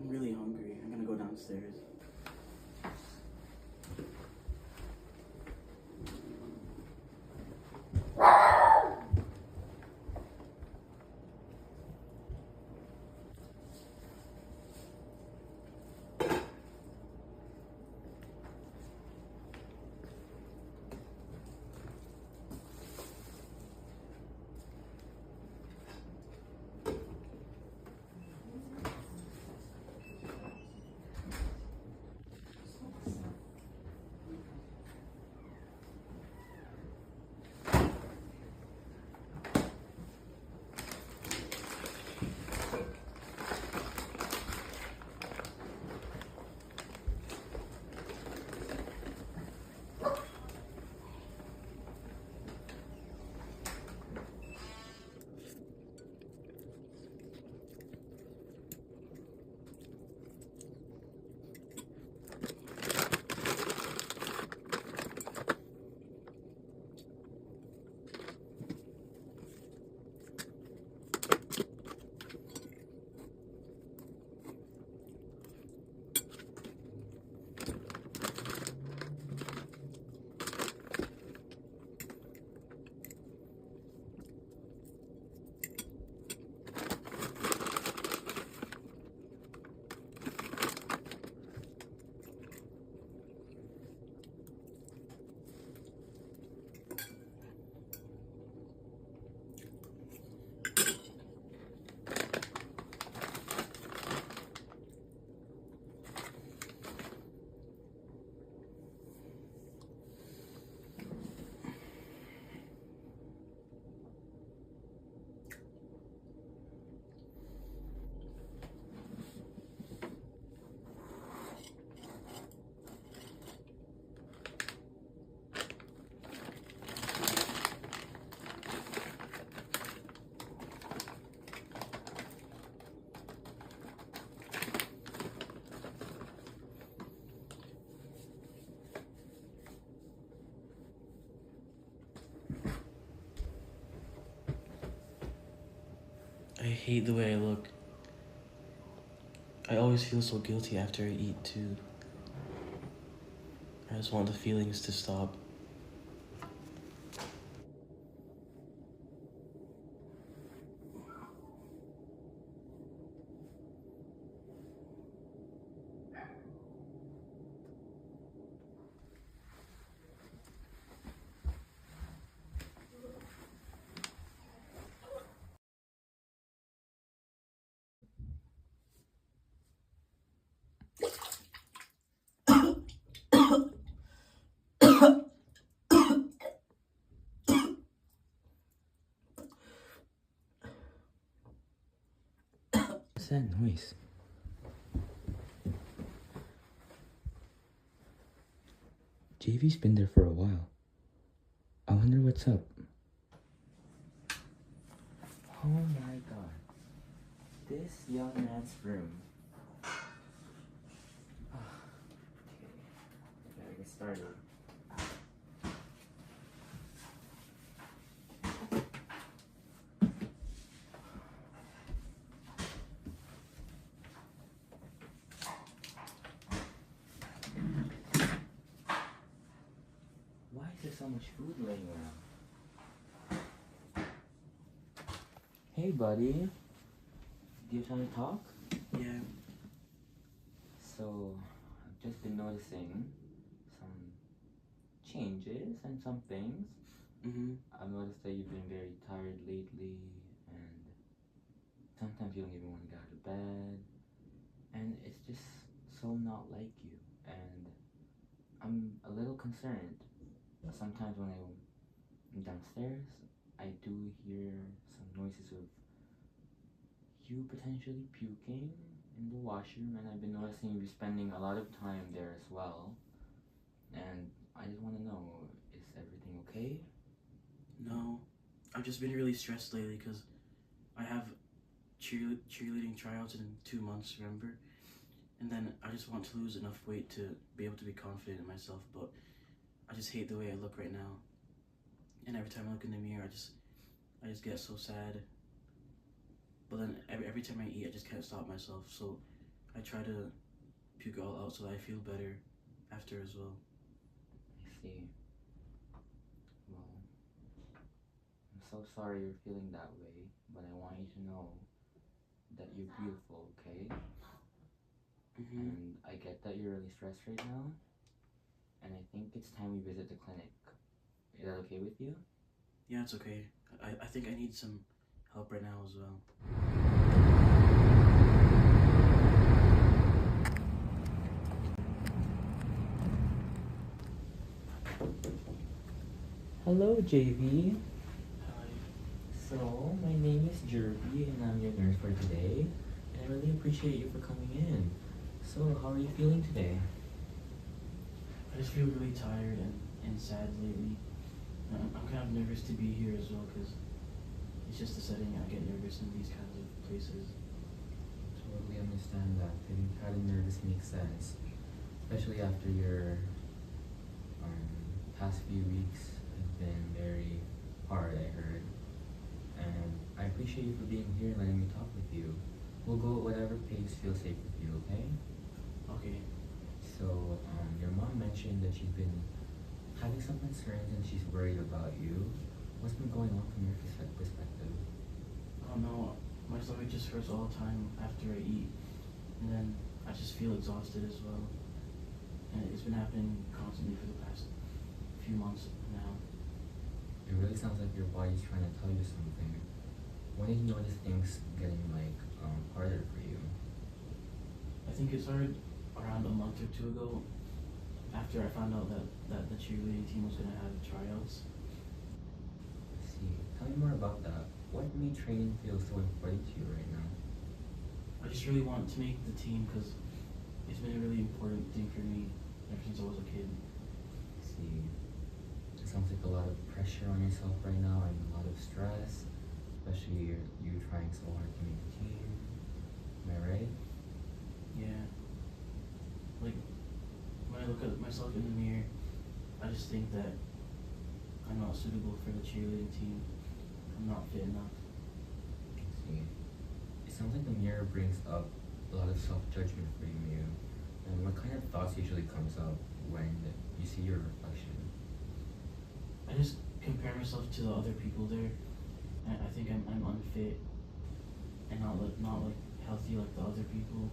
I'm really hungry. I'm gonna go downstairs. I hate the way I look. I always feel so guilty after I eat too. I just want the feelings to stop. What's that noise? JV's been there for a while. I wonder what's up. Oh my god. This young man's room. Okay, gotta get started. Why is there so much food laying around? Hey buddy, do you have time to talk? Yeah. So, I've just been noticing some changes and some things. I've noticed that you've been very tired lately, and sometimes you don't even want to get out of bed, and it's just so not like you, and I'm a little concerned. Sometimes when I'm downstairs, I do hear some noises of you potentially puking in the washroom, and I've been noticing you spending a lot of time there as well, and I just want to know, is everything okay? No. I've just been really stressed lately because I have cheerleading tryouts in 2 months, remember? And then I just want to lose enough weight to be able to be confident in myself, but I just hate the way I look right now. And every time I look in the mirror, I just get so sad. But then every time I eat, I just can't stop myself. So I try to puke all out so that I feel better after as well. I see. Well, I'm so sorry you're feeling that way, but I want you to know that you're beautiful, okay? And I get that you're really stressed right now, and I think it's time we visit the clinic. Is that okay with you? Yeah, it's okay. I think I need some help right now as well. Hello, JV. Hi. So, my name is Jerby, and I'm your nurse for today. And I really appreciate you for coming in. So, how are you feeling today? I just feel really tired and sad lately. I'm kind of nervous to be here as well because it's just the setting. I get nervous in these kinds of places. Totally understand that. Feeling kind of nervous makes sense. Especially after your past few weeks have been very hard, I heard. And I appreciate you for being here and letting me talk with you. We'll go at whatever pace feels safe with you, okay? Okay. So, your mom mentioned that she's been having some concerns and she's worried about you. What's been going on from your perspective? Oh no, my stomach just hurts all the time after I eat. And then I just feel exhausted as well. And it's been happening constantly for the past few months now. It really sounds like your body's trying to tell you something. When did you notice things getting harder for you? I think it started around a month or two ago after I found out that the cheerleading team was going to have tryouts. I see. Tell me more about that. What made training feel so important to you right now? I just really want to make the team because it's been a really important thing for me ever since I was a kid. I see. It sounds like a lot of pressure on yourself right now and a lot of stress, especially you trying so hard to make the team. Am I right? Yeah. Like, when I look at myself in the mirror, I just think that I'm not suitable for the cheerleading team. I'm not fit enough. I see. It sounds like the mirror brings up a lot of self-judgment for you. And what kind of thoughts usually comes up when you see your reflection? I just compare myself to the other people there, and I think I'm unfit and not healthy like the other people.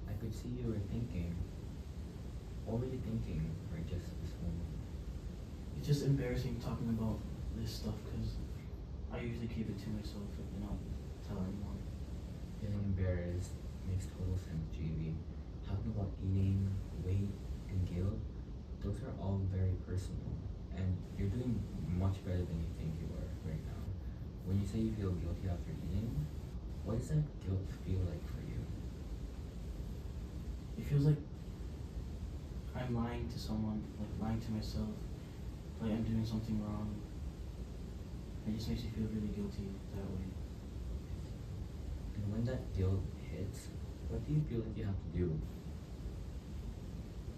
I could see you were thinking. What were you thinking right just this moment? It's just embarrassing talking about this stuff because I usually keep it to myself and not tell anyone. Feeling embarrassed makes total sense, JV. Talking about eating, weight, and guilt, those are all very personal. And you're doing much better than you think you are right now. When you say you feel guilty after eating, what does that guilt feel like for you? It feels like I'm lying to someone, like lying to myself, like I'm doing something wrong. It just makes me feel really guilty that way. And when that guilt hits, what do you feel like you have to do?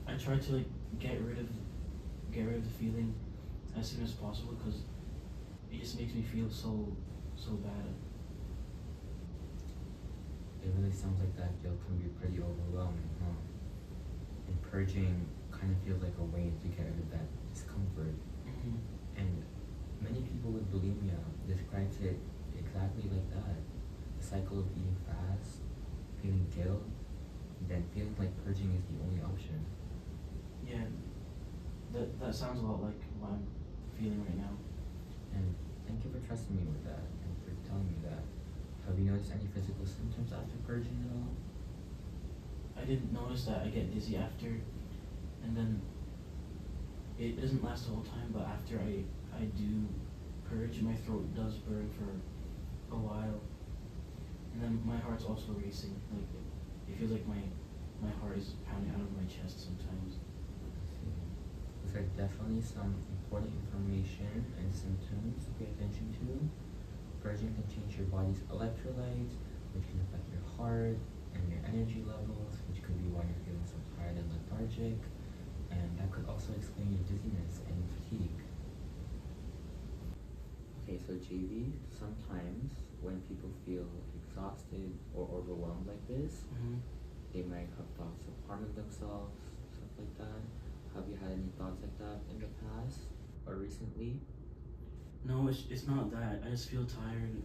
I try to like get rid of the feeling as soon as possible because it just makes me feel so bad. It really sounds like that guilt can be pretty overwhelming, huh? And purging kind of feels like a way to get rid of that discomfort. Mm-hmm. And many people with bulimia describes it exactly like that. The cycle of eating fast, feeling guilt, then feeling like purging is the only option. Yeah, that sounds a lot like what I'm feeling right now. And thank you for trusting me with that and for telling me that. Have you noticed any physical symptoms after purging at all? I didn't notice that I get dizzy after, and then it doesn't last the whole time, but after I do purge, my throat does burn for a while. And then my heart's also racing. Like, it feels like my heart is pounding out of my chest sometimes. Those are definitely some important information and symptoms to pay attention to. Purging can change your body's electrolytes, which can affect your heart and your energy levels, which could be why you're feeling so tired and lethargic. And that could also explain your dizziness and fatigue. Okay, so JV, sometimes when people feel exhausted or overwhelmed like this, they might have thoughts of harming themselves, stuff like that. Have you had any thoughts like that in the past or recently? No, it's not that. I just feel tired.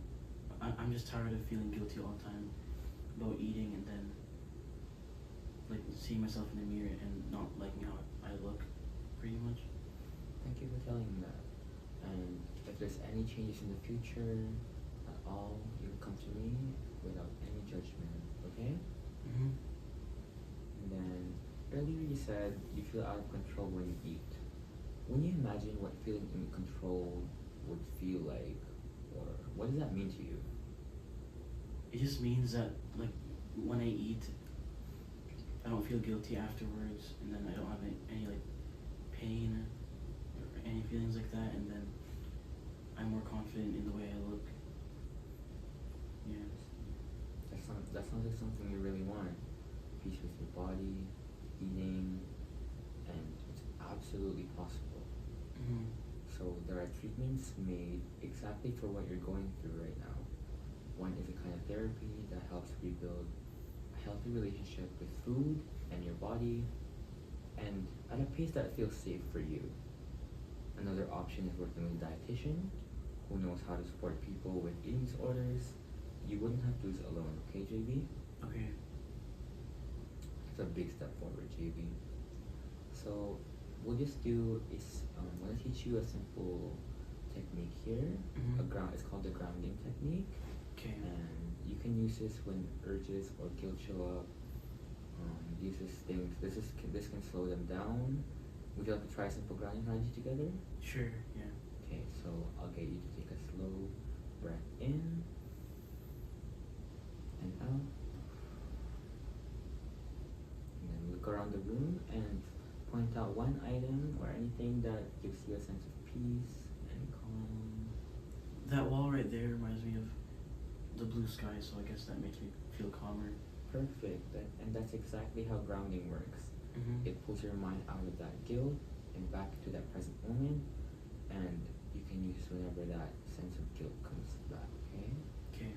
I'm just tired of feeling guilty all the time about eating and then like seeing myself in the mirror and not liking how I look, pretty much. Thank you for telling me that. And if there's any changes in the future at all, you can come to me without any judgment, okay? And then earlier you said you feel out of control when you eat. When you imagine what feeling in control would feel like, or what does that mean to you? It just means that like when I eat, I don't feel guilty afterwards, and then I don't have any like pain or any feelings like that, and then I'm more confident in the way I look. Yeah. That sounds like something you really want. Peace with your body, eating, and it's absolutely possible. So there are treatments made exactly for what you're going through right now. One is a kind of therapy that helps rebuild a healthy relationship with food and your body, and at a pace that feels safe for you. Another option is working with a dietitian who knows how to support people with eating disorders. You wouldn't have to do this alone, okay, JB? Okay. It's a big step forward, JB. So we'll just do is I'm gonna teach you a simple technique here. It's called the grounding technique. Okay. And you can use this when urges or guilt show up. This can slow them down. Would you like to try a simple grounding strategy together? Sure. Yeah. Okay, so I'll get you to take a slow breath in and out. And then look around the room and point out one item or anything that gives you a sense of peace and calm. That wall right there reminds me of the blue sky, so I guess that makes me feel calmer. Perfect. And that's exactly how grounding works. It pulls your mind out of that guilt and back to that present moment, and you can use whenever that sense of guilt comes back, okay? Okay.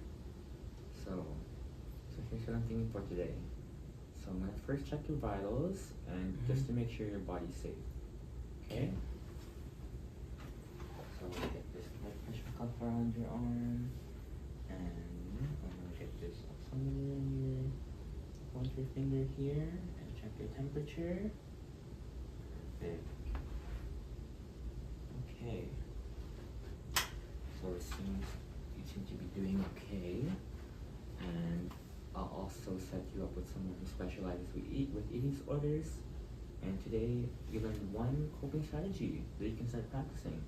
So here's what I'm thinking for today. So I'm gonna first check your vitals and just to make sure your body's safe. Okay? So I'm gonna get this blood pressure cuff around your arm, and I'm gonna get this oximeter in your pointer finger here and check your temperature. Perfect. Okay. So it seems you seem to be doing okay, and I'll also set you up with someone who specializes with eating disorders. And today you learned one coping strategy that you can start practicing.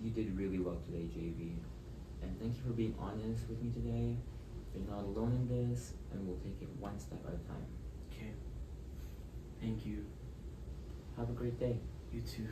You did really well today, JV. And thank you for being honest with me today. You're not alone in this, and we'll take it one step at a time. Okay. Thank you. Have a great day. You too.